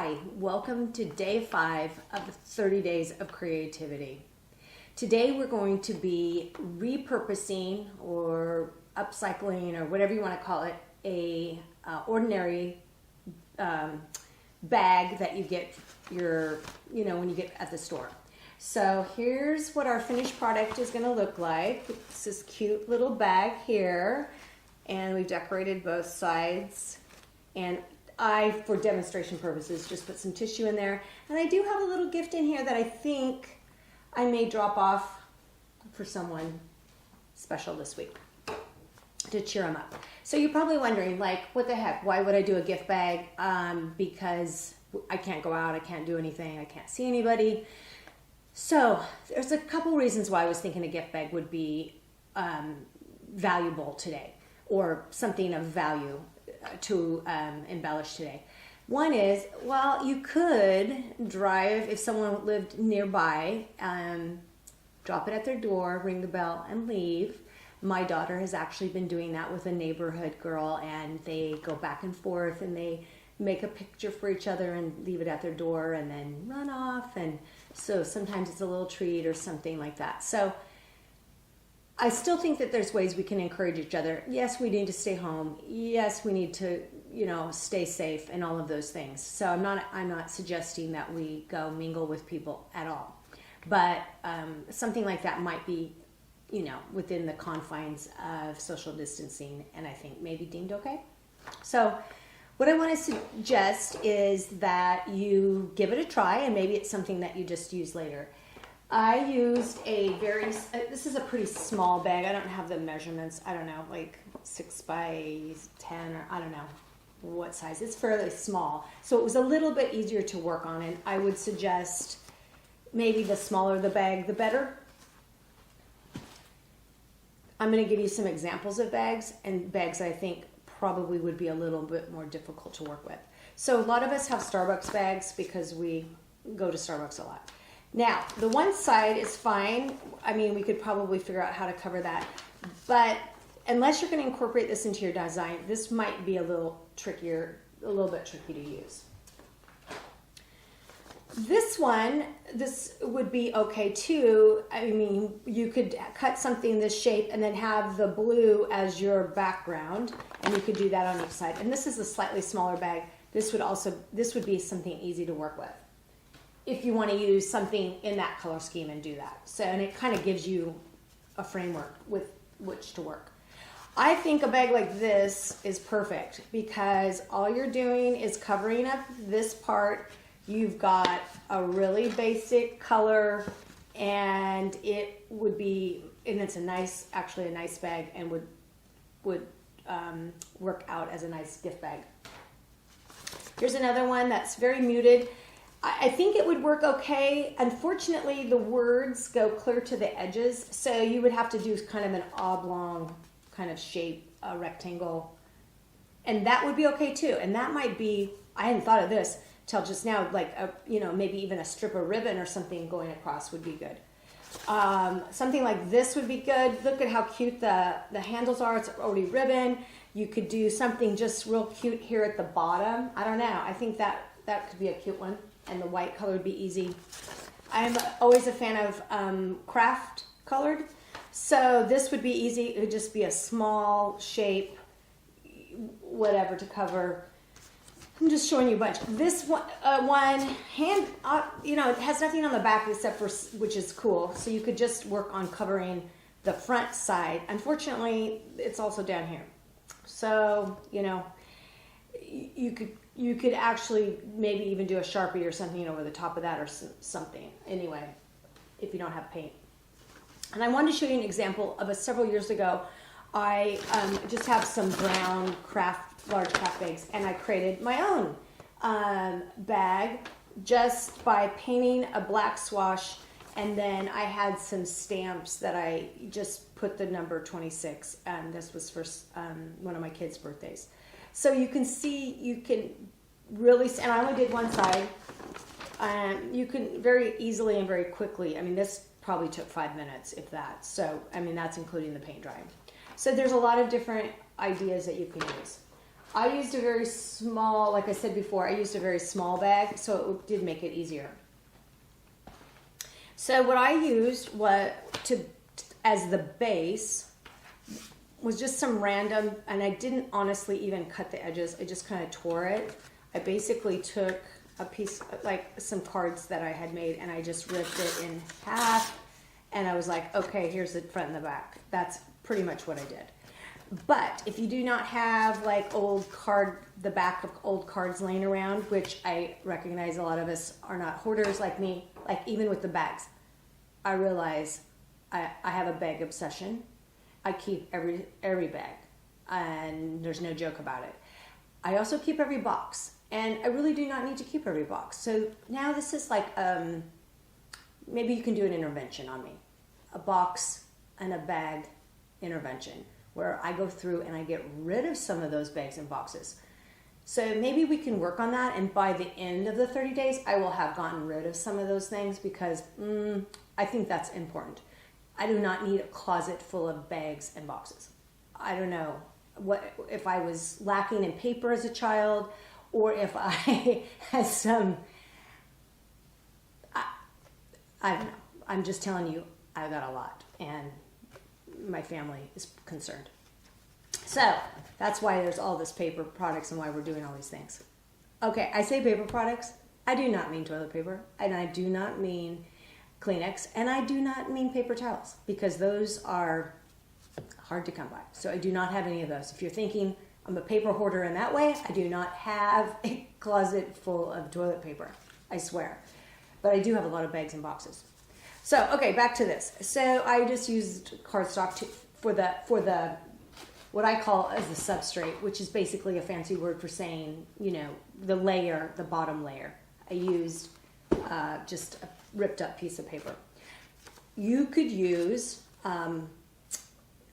Hi, welcome to day 5 of 30 Days of Creativity. Today we're going to be repurposing or upcycling or whatever you want to call it, a ordinary bag that you get when you get at the store. So here's what our finished product is going to look like. It's this cute little bag here, and we've decorated both sides. And I, for demonstration purposes, just put some tissue in there. And I do have a little gift in here that I think I may drop off for someone special this week to cheer them up. So you're probably wondering, like, what the heck? Why would I do a gift bag? Because I can't go out, I can't do anything, I can't see anybody. So there's a couple reasons why I was thinking a gift bag would be valuable today, or something of value to embellish today. One is, well, you could drive, if someone lived nearby, drop it at their door, ring the bell, and leave. My daughter has actually been doing that with a neighborhood girl, and they go back and forth and they make a picture for each other and leave it at their door and then run off. And so sometimes it's a little treat or something like that. So I still think that there's ways we can encourage each other. Yes, we need to stay home. Yes, we need to, stay safe and all of those things. So I'm not suggesting that we go mingle with people at all. But something like that might be, within the confines of social distancing, and I think maybe deemed okay. So what I want to suggest is that you give it a try, and maybe it's something that you just use later. I used this is a pretty small bag. I don't have the measurements. I don't know, like 6 by 10, or I don't know what size. It's fairly small. So it was a little bit easier to work on, and I would suggest maybe the smaller the bag, the better. I'm going to give you some examples of bags, and bags I think probably would be a little bit more difficult to work with. So a lot of us have Starbucks bags because we go to Starbucks a lot. Now, the one side is fine. I mean, we could probably figure out how to cover that. But unless you're going to incorporate this into your design, this might be a little bit tricky to use. This would be okay too. I mean, you could cut something this shape and then have the blue as your background, and you could do that on each side. And this is a slightly smaller bag. This would be something easy to work with if you want to use something in that color scheme and do that. So, and it kind of gives you a framework with which to work. I think a bag like this is perfect because all you're doing is covering up this part. You've got a really basic color, and it would be, and it's actually a nice bag, and would work out as a nice gift bag. Here's another one that's very muted. I think it would work okay. Unfortunately, the words go clear to the edges, so you would have to do kind of an oblong kind of shape, a rectangle, and that would be okay too. And that might be, I hadn't thought of this till just now, like maybe even a strip of ribbon or something going across would be good. Something like this would be good. Look at how cute the handles are. It's already ribbon. You could do something just real cute here at the bottom. I don't know. I think that could be a cute one. And the white color would be easy. I'm always a fan of craft colored. So this would be easy. It would just be a small shape, whatever to cover. I'm just showing you a bunch. This one, it has nothing on the back except for, which is cool. So you could just work on covering the front side. Unfortunately, it's also down here. So, you could actually maybe even do a Sharpie or something over the top of that or something. Anyway, if you don't have paint. And I wanted to show you an example of several years ago. I just have some brown large craft bags, and I created my own bag just by painting a black swash, and then I had some stamps that I just put the number 26, and this was for one of my kids' birthdays. So you can see, you can really, and I only did one side. You can very easily and very quickly, I mean, this probably took 5 minutes, if that. So, I mean, that's including the paint drying. So there's a lot of different ideas that you can use. I used a very small, like I said before, I used a very small bag, so it did make it easier. So what I used as the base was just some random, and I didn't honestly even cut the edges. I just kind of tore it. I basically took a piece, like some cards that I had made, and I just ripped it in half. And I was like, okay, here's the front and the back. That's pretty much what I did. But if you do not have like the back of old cards laying around, which I recognize a lot of us are not hoarders like me, like even with the bags, I realize I have a bag obsession. I keep every bag, and there's no joke about it. I also keep every box, and I really do not need to keep every box. So now this is like, maybe you can do an intervention on me. A box and a bag intervention, where I go through and I get rid of some of those bags and boxes. So maybe we can work on that, and by the end of the 30 days, I will have gotten rid of some of those things, because I think that's important. I do not need a closet full of bags and boxes. I don't know if I was lacking in paper as a child, or if I had some, I don't know. I'm just telling you, I got a lot, and my family is concerned. So that's why there's all this paper products and why we're doing all these things. Okay, I say paper products. I do not mean toilet paper, and I do not mean Kleenex, and I do not mean paper towels, because those are hard to come by. So I do not have any of those. If you're thinking I'm a paper hoarder in that way, I do not have a closet full of toilet paper, I swear. But I do have a lot of bags and boxes. So, okay, back to this. So I just used cardstock for the what I call as the substrate, which is basically a fancy word for saying, the layer, the bottom layer. I used just a ripped up piece of paper. You could use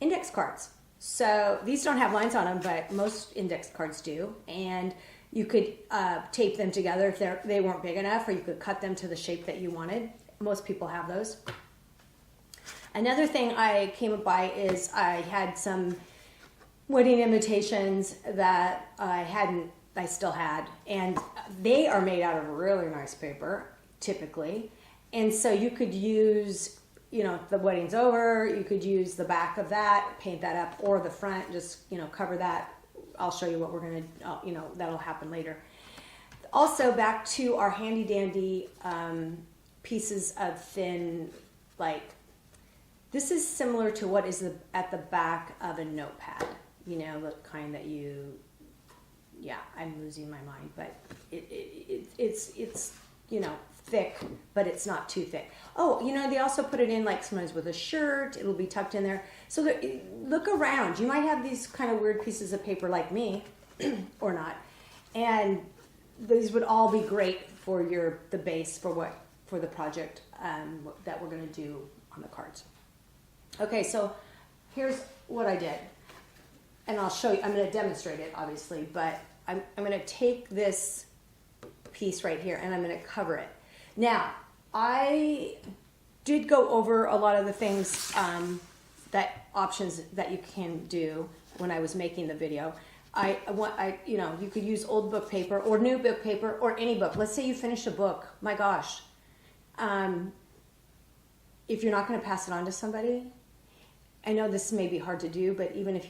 index cards. So these don't have lines on them, but most index cards do. And you could tape them together if they weren't big enough, or you could cut them to the shape that you wanted. Most people have those. Another thing I came by is I had some wedding invitations that I still had, and they are made out of really nice paper, typically. And so you could use, the wedding's over, you could use the back of that, paint that up, or the front, just, cover that. I'll show you what we're going to, that'll happen later. Also, back to our handy dandy pieces of thin, this is similar to what is at the back of a notepad, the kind that I'm losing my mind, but it's thick, but it's not too thick. Oh, they also put it in sometimes with a shirt, it'll be tucked in there. So look around, you might have these kind of weird pieces of paper like me, or not, and these would all be great for the base for the project that we're going to do on the cards. Okay, so here's what I did, and I'll show you. I'm going to demonstrate it, obviously, but I'm going to take this piece right here and I'm going to cover it. Now, I did go over a lot of the things, options that you can do when I was making the video. You could use old book paper or new book paper or any book. Let's say you finish a book. My gosh. If you're not going to pass it on to somebody, I know this may be hard to do, but even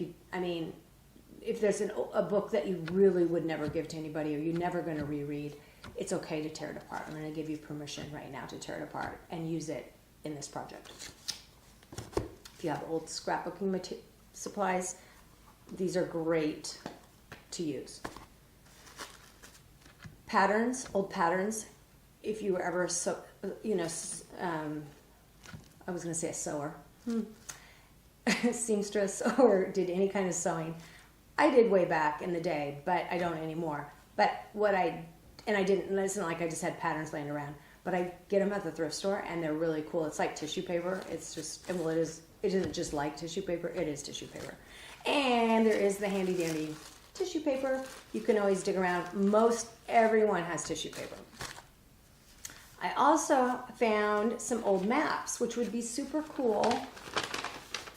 if there's a book that you really would never give to anybody, or you're never going to reread, it's okay to tear it apart. I'm going to give you permission right now to tear it apart and use it in this project. If you have old scrapbooking supplies, these are great to use. Patterns, old patterns. If you were ever I was going to say a sewer, seamstress, or did any kind of sewing. I did way back in the day, but I don't anymore. But I didn't, listen, I just had patterns laying around, but I get them at the thrift store and they're really cool. It's like tissue paper. It's just, it isn't just like tissue paper, it is tissue paper. And there is the handy dandy tissue paper. You can always dig around. Everyone has tissue paper. I also found some old maps, which would be super cool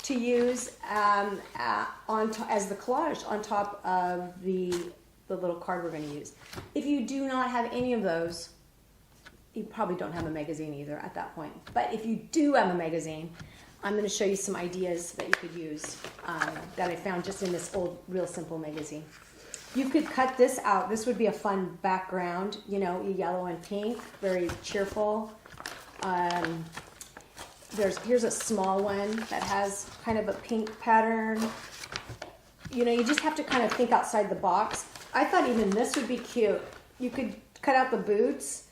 to use as the collage on top of the little card we're going to use. If you do not have any of those, you probably don't have a magazine either at that point. But if you do have a magazine, I'm going to show you some ideas that you could use that I found just in this old Real Simple magazine. You could cut this out. This would be a fun background, you know, yellow and pink, very cheerful. Here's a small one that has kind of a pink pattern. You know, you just have to kind of think outside the box. I thought even this would be cute. You could cut out the boots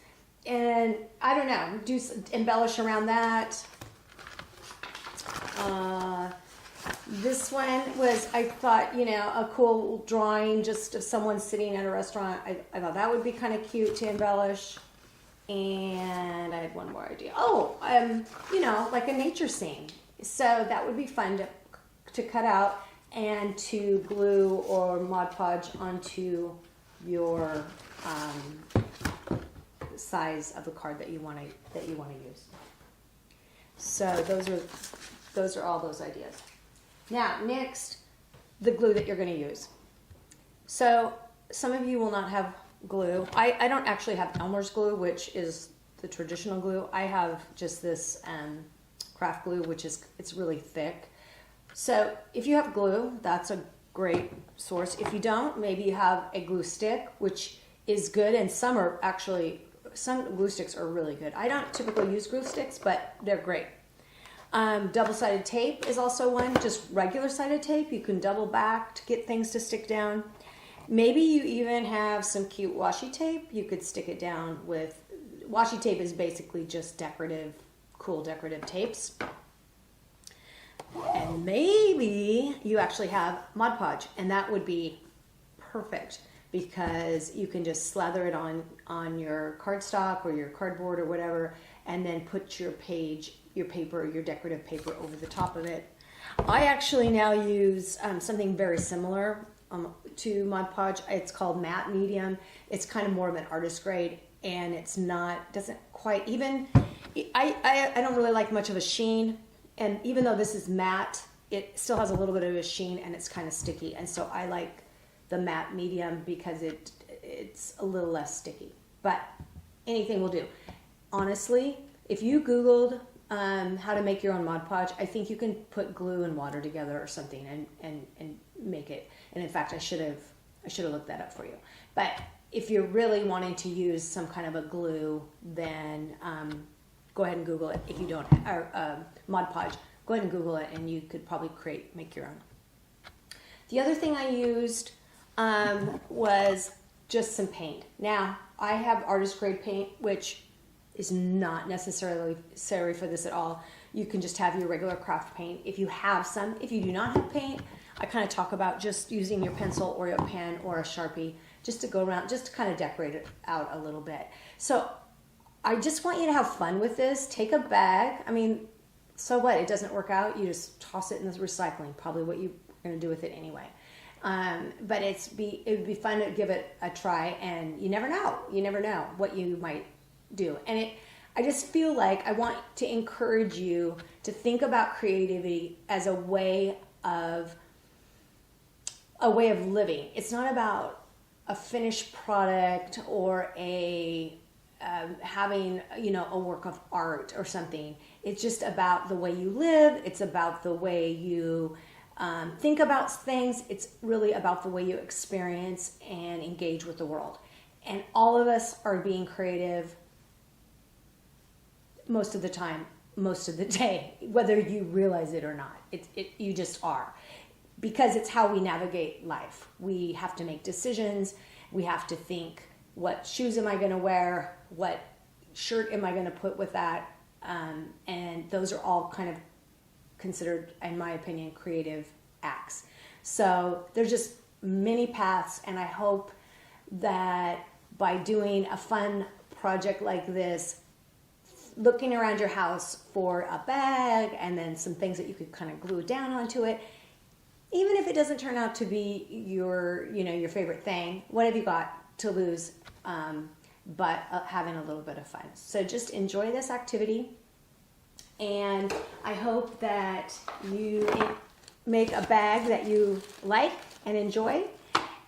and, I don't know, embellish around that. This one was, I thought, you know, a cool drawing just of someone sitting at a restaurant. I thought that would be kind of cute to embellish. And I had one more idea. Oh, you know, like a nature scene. So that would be fun to cut out and to glue or Mod Podge onto your size of the card that you want to use. So those are all those ideas. Now, next, the glue that you're going to use. So some of you will not have glue. I don't actually have Elmer's glue, which is the traditional glue. I have just this craft glue, it's really thick. So if you have glue, that's a great source. If you don't, maybe you have a glue stick, which is good, and some glue sticks are really good. I don't typically use glue sticks, but they're great. Double-sided tape is also one, just regular sided tape. You can double back to get things to stick down. Maybe you even have some cute washi tape. You could stick it down with, washi tape is basically just decorative, cool decorative tapes. And maybe you actually have Mod Podge, and that would be perfect because you can just slather it on your cardstock or your cardboard or whatever, and then put your paper, your decorative paper over the top of it. I actually now use something very similar to Mod Podge. It's called matte medium. It's kind of more of an artist grade, and doesn't quite even, I don't really like much of a sheen, and even though this is matte, it still has a little bit of a sheen and it's kind of sticky, and so I like the matte medium because it's a little less sticky, but anything will do. Honestly, if you Googled how to make your own Mod Podge, I think you can put glue and water together or something and make it. And in fact, I should have looked that up for you. But if you're really wanting to use some kind of a glue, then go ahead and Google it. If you don't, or Mod Podge, go ahead and Google it, and you could probably make your own. The other thing I used was just some paint. Now, I have artist grade paint, which is not necessarily necessary for this at all. You can just have your regular craft paint if you have some. If you do not have paint, I kind of talk about just using your pencil or your pen or a Sharpie just to go around, just to kind of decorate it out a little bit. So I just want you to have fun with this. Take a bag. I mean, so what? It doesn't work out. You just toss it in the recycling, probably what you're going to do with it anyway. But it would be fun to give it a try, and you never know. You never know what you might do. And I just feel like I want to encourage you to think about creativity as a way of living. It's not about a finished product or having, a work of art or something. It's just about the way you live. It's about the way you think about things. It's really about the way you experience and engage with the world. And all of us are being creative most of the time, most of the day, whether you realize it or not. You just are. Because it's how we navigate life. We have to make decisions. We have to think, what shoes am I going to wear? What shirt am I going to put with that? And those are all kind of considered, in my opinion, creative acts. So there's just many paths, and I hope that by doing a fun project like this, looking around your house for a bag and then some things that you could kind of glue down onto it, even if it doesn't turn out to be your favorite thing, what have you got to lose but having a little bit of fun? So just enjoy this activity And I hope that you make a bag that you like and enjoy.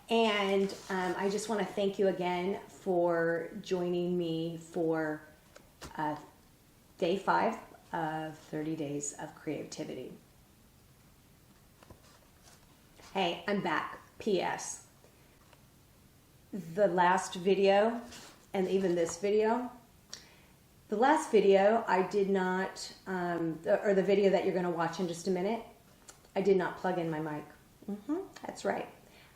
And I just want to thank you again for joining me for day 5 of 30 Days of Creativity. Hey, I'm back. P.S. The last video and even this video, the last video I did not, or the video that you're going to watch in just a minute, I did not plug in my mic. That's right.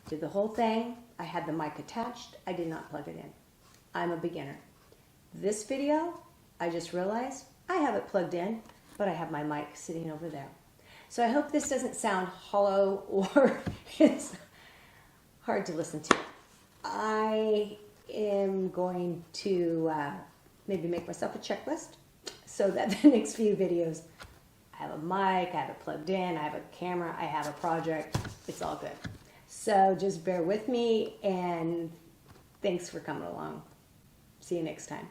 Did the whole thing. I had the mic attached. I did not plug it in. I'm a beginner. This video, I just realized I have it plugged in, but I have my mic sitting over there. So I hope this doesn't sound hollow or it's hard to listen to. I am going to maybe make myself a checklist so that the next few videos, I have a mic, I have it plugged in, I have a camera, I have a project. It's all good. So just bear with me, and thanks for coming along. See you next time.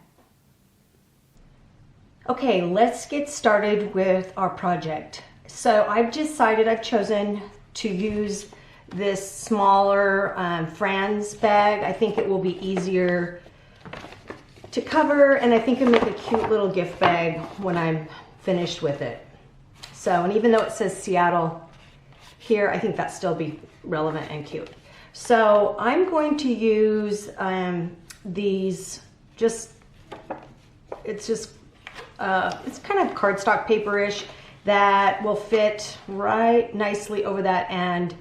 Okay, let's get started with our project. So I've chosen to use this smaller Franz bag. I think it will be easier to cover, and I think it'll make a cute little gift bag when I'm finished with it. So, and even though it says Seattle here, I think that still be relevant and cute. So I'm going to use these, it's kind of cardstock paper-ish that will fit right nicely over that and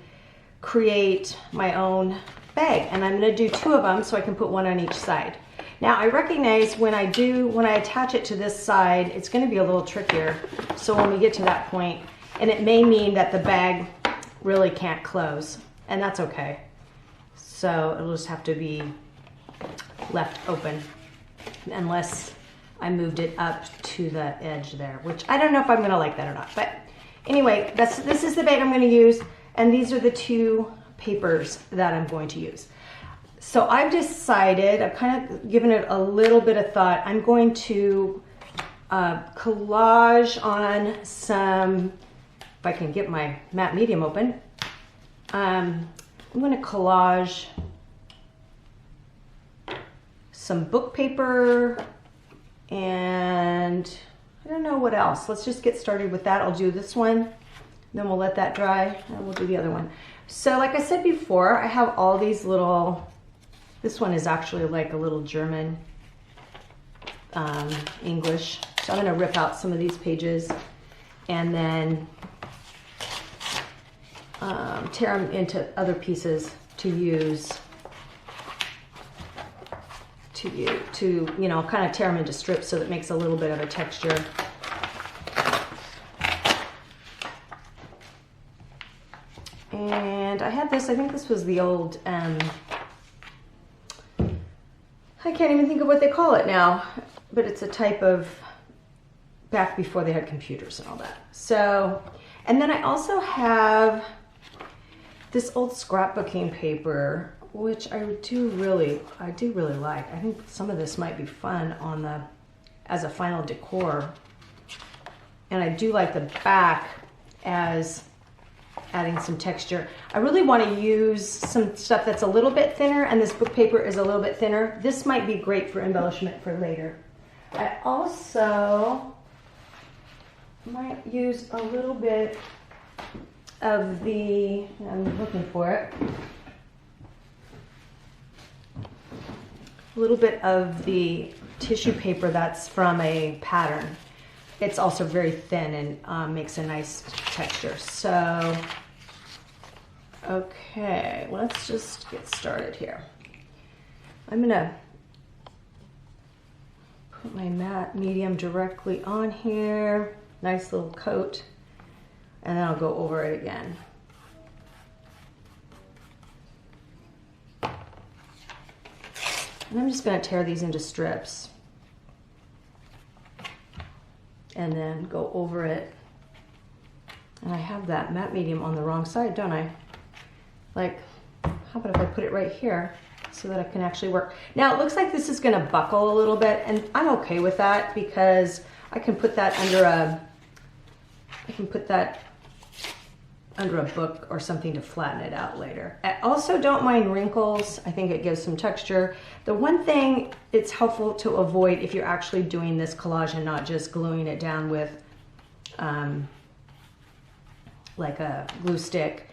create my own bag. And I'm going to do 2 of them so I can put 1 on each side. Now I recognize when I attach it to this side, it's going to be a little trickier. So when we get to that point, and it may mean that the bag really can't close, and that's okay. So it'll just have to be left open unless I moved it up to the edge there, which I don't know if I'm going to like that or not. But anyway, this is the bag I'm going to use, and these are the 2 papers that I'm going to use. So I've decided, I've kind of given it a little bit of thought. I'm going to collage on some, if I can get my matte medium open, I'm going to collage some book paper, and I don't know what else. Let's just get started with that. I'll do this one, then we'll let that dry, and we'll do the other one. So like I said before, I have all these little, this one is actually like a little German English. So I'm going to rip out some of these pages and then tear them into other pieces to use to you know, kind of tear them into strips so that it makes a little bit of a texture. And I had this, I think this was the old, I can't even think of what they call it now, but it's a type of, back before they had computers and all that. So, and then I also have this old scrapbooking paper, which I do really like. I think some of this might be fun on as a final decor. And I do like the back as adding some texture. I really want to use some stuff that's a little bit thinner, and this book paper is a little bit thinner. This might be great for embellishment for later. I also might use a little bit of the, I'm looking for it, a little bit of the tissue paper that's from a pattern. It's also very thin and makes a nice texture. So, okay, let's just get started here. I'm gonna put my matte medium directly on here. Nice little coat. And then I'll go over it again. And I'm just going to tear these into strips and then go over it. And I have that matte medium on the wrong side, don't I? Like, how about if I put it right here so that I can actually work? Now it looks like this is going to buckle a little bit, and I'm okay with that because I can put that under I can put that under a book or something to flatten it out later. I also don't mind wrinkles. I think it gives some texture. The one thing it's helpful to avoid if you're actually doing this collage and not just gluing it down with like a glue stick,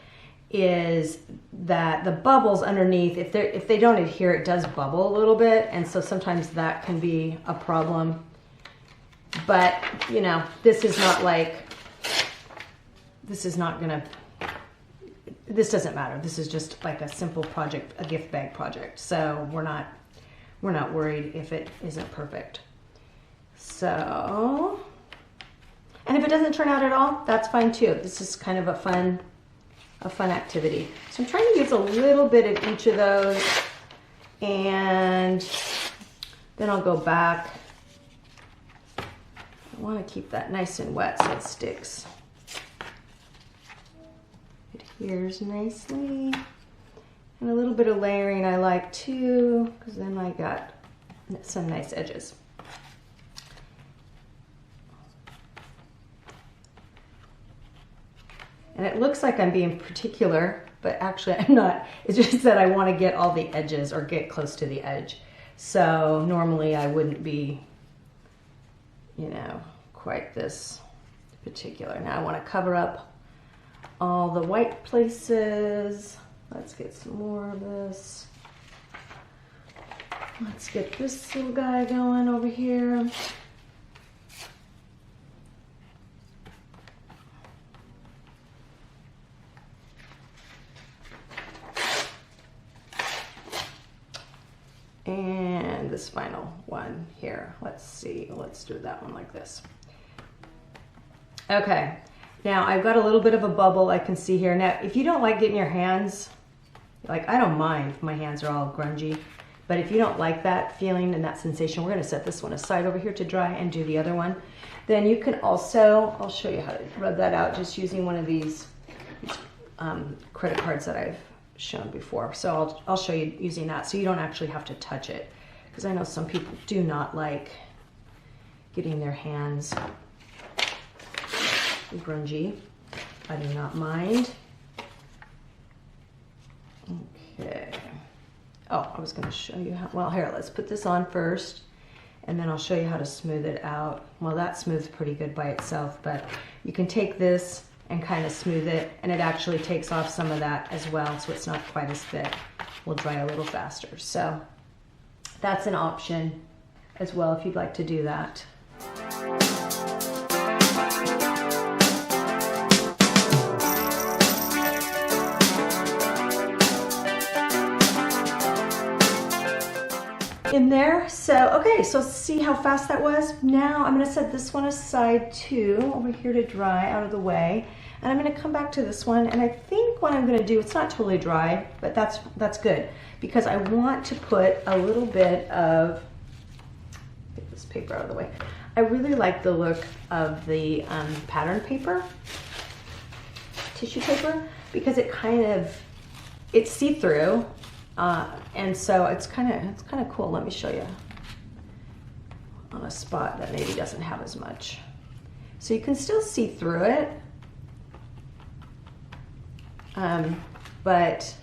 is that the bubbles underneath, if they don't adhere, it does bubble a little bit, and so sometimes that can be a problem. But you know, this is not gonna, this doesn't matter. This is just like a simple project, a gift bag project. So we're not worried if it isn't perfect. So, and if it doesn't turn out at all, that's fine too. This is kind of a fun activity. So I'm trying to use a little bit of each of those, and then I'll go back. I want to keep that nice and wet so it sticks. It adheres nicely. And a little bit of layering I like too, because then I got some nice edges. And it looks like I'm being particular, but actually I'm not. It's just that I want to get all the edges or get close to the edge. So normally I wouldn't be, you know, quite this particular. Now I want to cover up all the white places. Let's get some more of this. Let's get this little guy going over here. And this final one here. Let's see, let's do that one like this. Okay, now I've got a little bit of a bubble I can see here. Now, if you don't like getting your hands, like I don't mind if my hands are all grungy, but if you don't like that feeling and that sensation, we're gonna set this one aside over here to dry and do the other one. Then you can also, I'll show you how to rub that out just using one of these credit cards that I've shown before. So I'll show you using that so you don't actually have to touch it, because I know some people do not like getting their hands grungy. I do not mind. Okay. Oh, I was going to show you how, well, here, let's put this on first, and then I'll show you how to smooth it out. Well, that smooths pretty good by itself, but you can take this and kind of smooth it, and it actually takes off some of that as well, so it's not quite as thick. Will dry a little faster. So that's an option as well if you'd like to do that. In there. So, okay, so see how fast that was? Now I'm gonna set this one aside too, over here to dry out of the way. And I'm gonna come back to this one, and I think what I'm gonna do, it's not totally dry, but that's good, because I want to put a little bit of, get this paper out of the way. I really like the look of the pattern paper, tissue paper, because it kind of, it's see-through. And so it's kind of cool. Let me show you on a spot that maybe doesn't have as much. So you can still see through it, but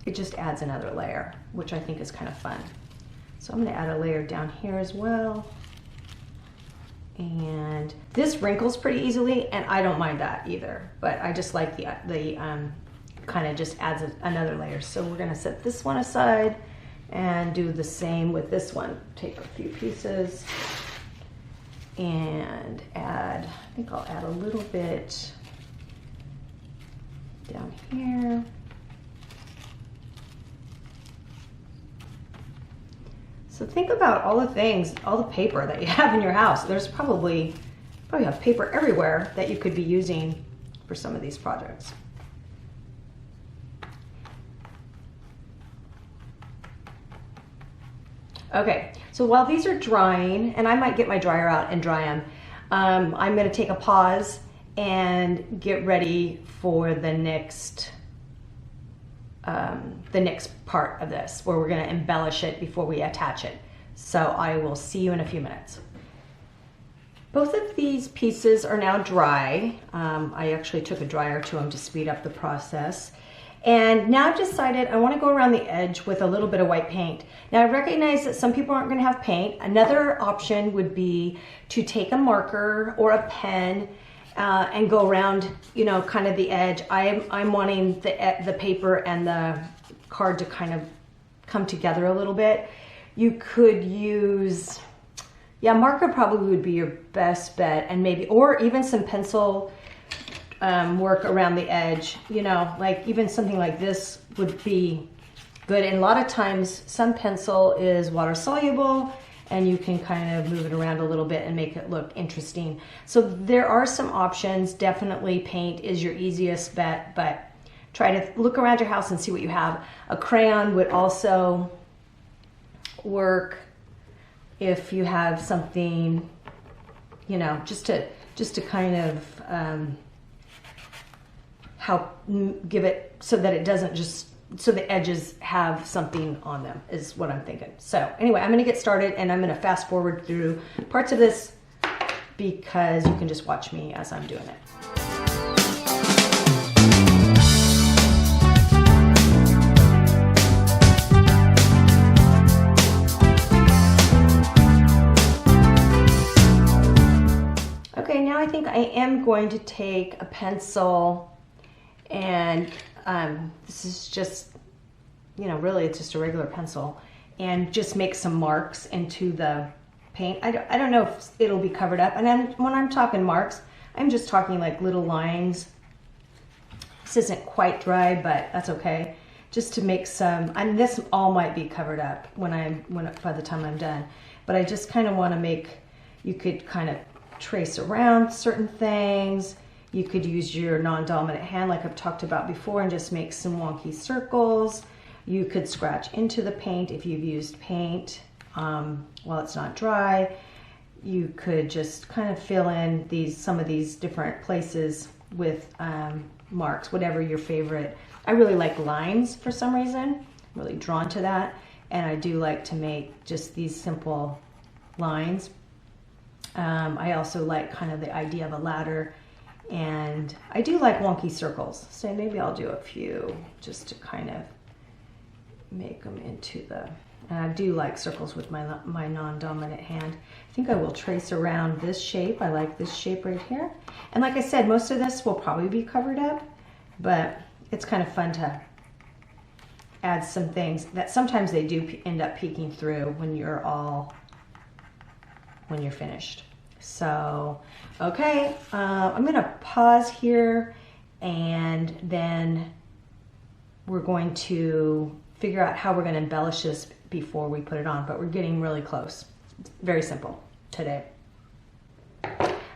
it just adds another layer, which I think is kind of fun. So I'm going to add a layer down here as well. And this wrinkles pretty easily, and I don't mind that either, but I just like the kind of just adds another layer. So we're going to set this one aside and do the same with this one. Take a few pieces and add, I think I'll add a little bit down here. So think about all the things, all the paper that you have in your house. There's probably have paper everywhere that you could be using for some of these projects. Okay, so while these are drying, and I might get my dryer out and dry them, I'm going to take a pause and get ready for the next part of this, where we're going to embellish it before we attach it. So I will see you in a few minutes. Both of these pieces are now dry. I actually took a dryer to them to speed up the process. And now I've decided I want to go around the edge with a little bit of white paint. Now I recognize that some people aren't going to have paint. Another option would be to take a marker or a pen and go around, you know, kind of the edge. I'm wanting the paper and the card to kind of come together a little bit. You could use, yeah, marker probably would be your best bet, and maybe, or even some pencil work around the edge, you know, like even something like this would be good. And a lot of times some pencil is water soluble and you can kind of move it around a little bit and make it look interesting. So there are some options. Definitely paint is your easiest bet, but try to look around your house and see what you have. A crayon would also work if you have something, you know, just to kind of help give it so that it doesn't just, so the edges have something on them is what I'm thinking. So anyway, I'm gonna get started and I'm gonna fast forward through parts of this because you can just watch me as I'm doing it. Okay, now I think I am going to take a pencil and this is just, you know, really it's just a regular pencil, and just make some marks into the paint. I don't know if it'll be covered up, and when I'm talking marks, I'm just talking like little lines. This isn't quite dry, but that's okay. Just to make some, and this all might be covered up by the time I'm done, but I just kind of want to make, you could kind of trace around certain things. You could use your non-dominant hand like I've talked about before and just make some wonky circles. You could scratch into the paint if you've used paint while it's not dry. You could just kind of fill in some of these different places with marks, whatever your favorite. I really like lines for some reason. I'm really drawn to that. And I do like to make just these simple lines. I also like kind of the idea of a ladder. And I do like wonky circles, so maybe I'll do a few just to kind of make them into the, and I do like circles with my non-dominant hand. I think I will trace around this shape. I like this shape right here. And like I said, most of this will probably be covered up, but it's kind of fun to add some things that sometimes they do end up peeking through when you're finished. So, okay, I'm gonna pause here and then we're going to figure out how we're gonna embellish this before we put it on, but we're getting really close. It's very simple today.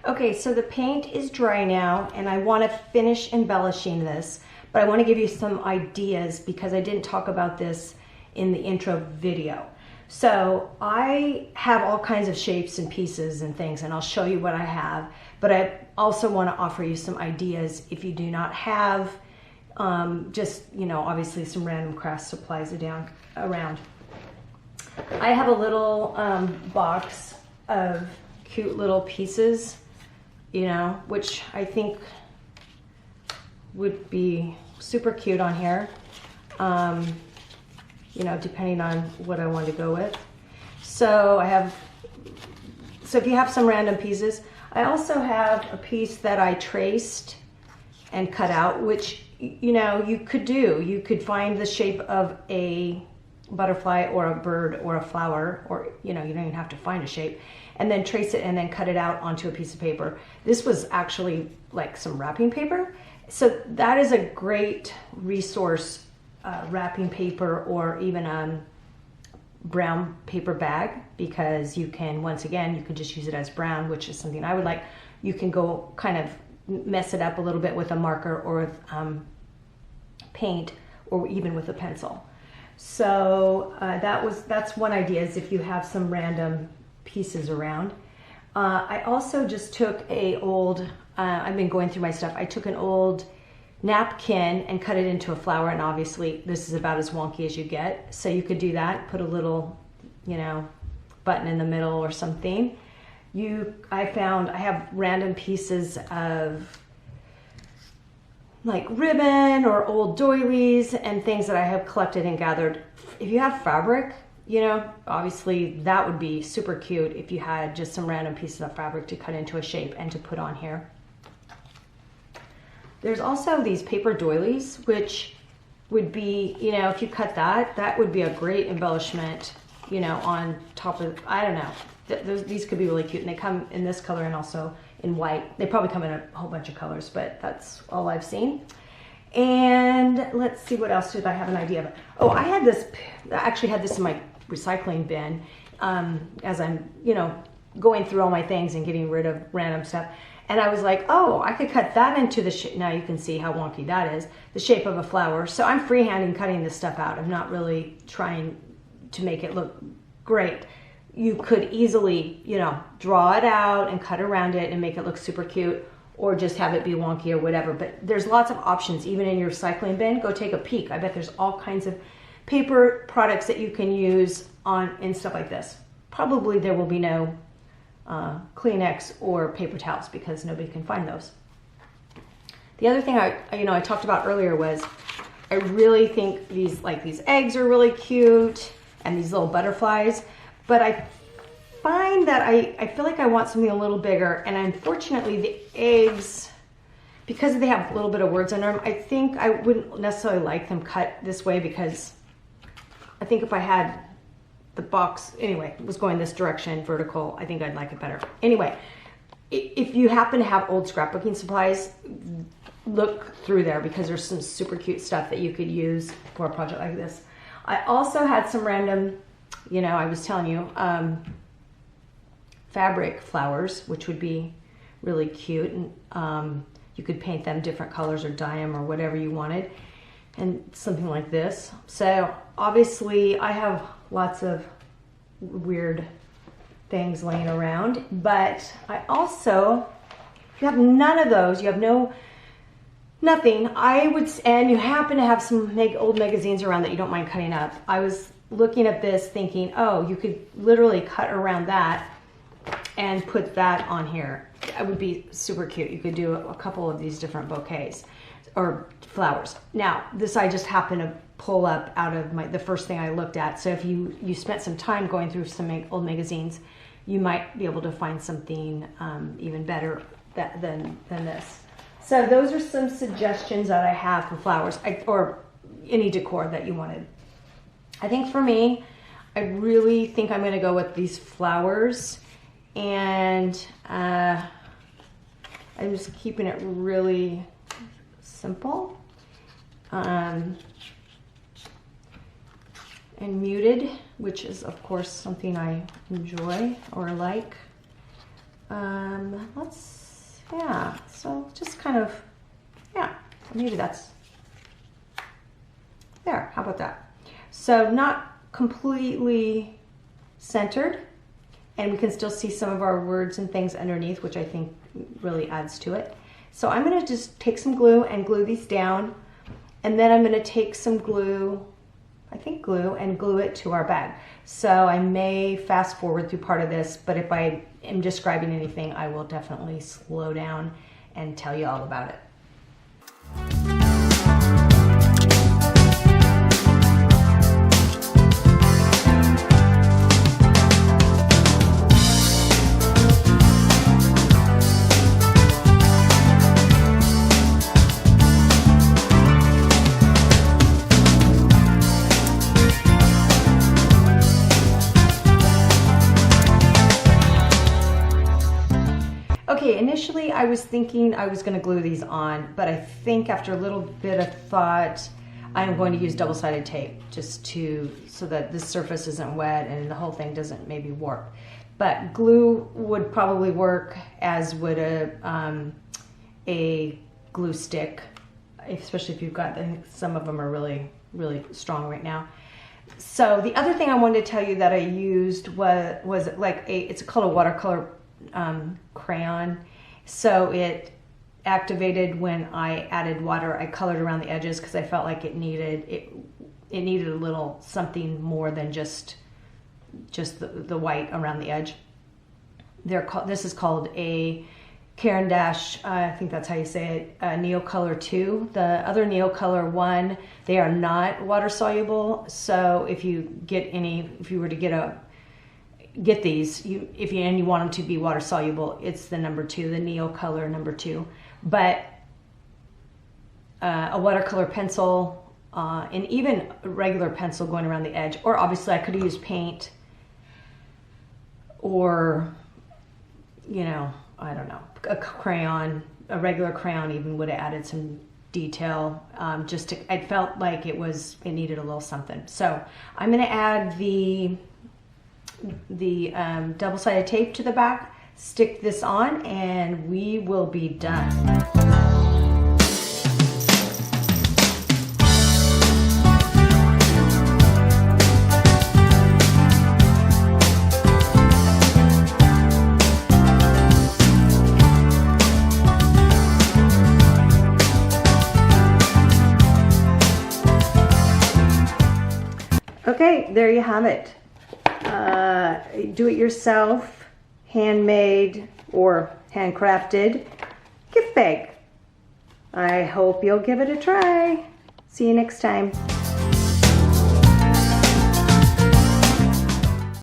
Okay, so the paint is dry now and I wanna finish embellishing this, but I wanna give you some ideas because I didn't talk about this in the intro video. So I have all kinds of shapes and pieces and things, and I'll show you what I have, but I also want to offer you some ideas if you do not have just, you know, obviously some random craft supplies around. I have a little box of cute little pieces, you know, which I think would be super cute on here. You know, depending on what I want to go with. So if you have some random pieces, I also have a piece that I traced and cut out, which, you know, you could do. You could find the shape of a butterfly or a bird or a flower, or, you know, you don't even have to find a shape, and then trace it and then cut it out onto a piece of paper. This was actually like some wrapping paper. So that is a great resource. Wrapping paper or even a brown paper bag, because you can, once again, you could just use it as brown, which is something I would like. You can go kind of mess it up a little bit with a marker or with paint or even with a pencil. So that's one idea, is if you have some random pieces around. I also just took I've been going through my stuff. I took an old napkin and cut it into a flower, and obviously this is about as wonky as you get, so you could do that, put a little, you know, button in the middle or something. I found I have random pieces of like ribbon or old doilies and things that I have collected and gathered. If you have fabric, you know, obviously that would be super cute if you had just some random pieces of fabric to cut into a shape and to put on here. There's also these paper doilies, which would be, you know, if you cut that, that would be a great embellishment, you know, on top of, I don't know. These could be really cute, and they come in this color and also in white. They probably come in a whole bunch of colors, but that's all I've seen. And let's see, what else did I have an idea of? Oh, I actually had this in my recycling bin as I'm, you know, going through all my things and getting rid of random stuff. And I was like, oh, I could cut that into the shape. Now you can see how wonky that is, the shape of a flower. So I'm freehanding cutting this stuff out. I'm not really trying to make it look great. You could easily, you know, draw it out and cut around it and make it look super cute, or just have it be wonky or whatever. But there's lots of options, even in your recycling bin. Go take a peek. I bet there's all kinds of paper products that you can use in stuff like this. Probably there will be no Kleenex or paper towels because nobody can find those. The other thing I talked about earlier was I really think these eggs are really cute and these little butterflies, but I find that I feel like I want something a little bigger, and unfortunately the eggs, because they have a little bit of words under them, I think I wouldn't necessarily like them cut this way, because I think if I had the box, anyway, was going this direction, vertical, I think I'd like it better. Anyway, if you happen to have old scrapbooking supplies, look through there because there's some super cute stuff that you could use for a project like this. I also had some random, you know, I was telling you, fabric flowers, which would be really cute. And you could paint them different colors or dye them or whatever you wanted. And something like this. So obviously I have lots of weird things laying around, but I also, if you have none of those, you have nothing, and you happen to have some old magazines around that you don't mind cutting up. I was looking at this thinking, oh, you could literally cut around that and put that on here. It would be super cute. You could do a couple of these different bouquets or flowers. Now, this I just happened to pull up out of the first thing I looked at. So if you spent some time going through some old magazines, you might be able to find something even better than this. So those are some suggestions that I have for flowers, or any decor that you wanted. I think for me, I really think I'm gonna go with these flowers, and I'm just keeping it really simple and muted, which is of course something I enjoy or like. So just kind of, maybe that's there. How about that? So not completely centered, and we can still see some of our words and things underneath, which I think really adds to it. So I'm going to just take some glue and glue these down, and then I'm going to take some glue, and glue it to our bag. So I may fast forward through part of this, but if I am describing anything, I will definitely slow down and tell you all about it. Okay, initially I was thinking I was going to glue these on, but I think after a little bit of thought, I'm going to use double-sided tape just so that this surface isn't wet and the whole thing doesn't maybe warp. But glue would probably work, as would a glue stick, especially if you've got, I think some of them are really, really strong right now. So the other thing I wanted to tell you that I used was like it's called a watercolor crayon. So it activated when I added water. I colored around the edges because I felt like it needed a little something more than just the white around the edge. this is called a Caran d'Ache, I think that's how you say it, Neocolor 2. The other Neocolor 1, they are not water soluble. So if you were to get these, and you want them to be water soluble, it's the number 2, the Neocolor number 2. But a watercolor pencil, and even a regular pencil going around the edge, or obviously I could have used paint, or, you know, I don't know, a crayon, a regular crayon even would have added some detail. I felt like it needed a little something. So I'm going to add the double-sided tape to the back, stick this on, and we will be done. Okay, there you have it. Do it yourself, handmade or handcrafted gift bag. I hope you'll give it a try. See you next time.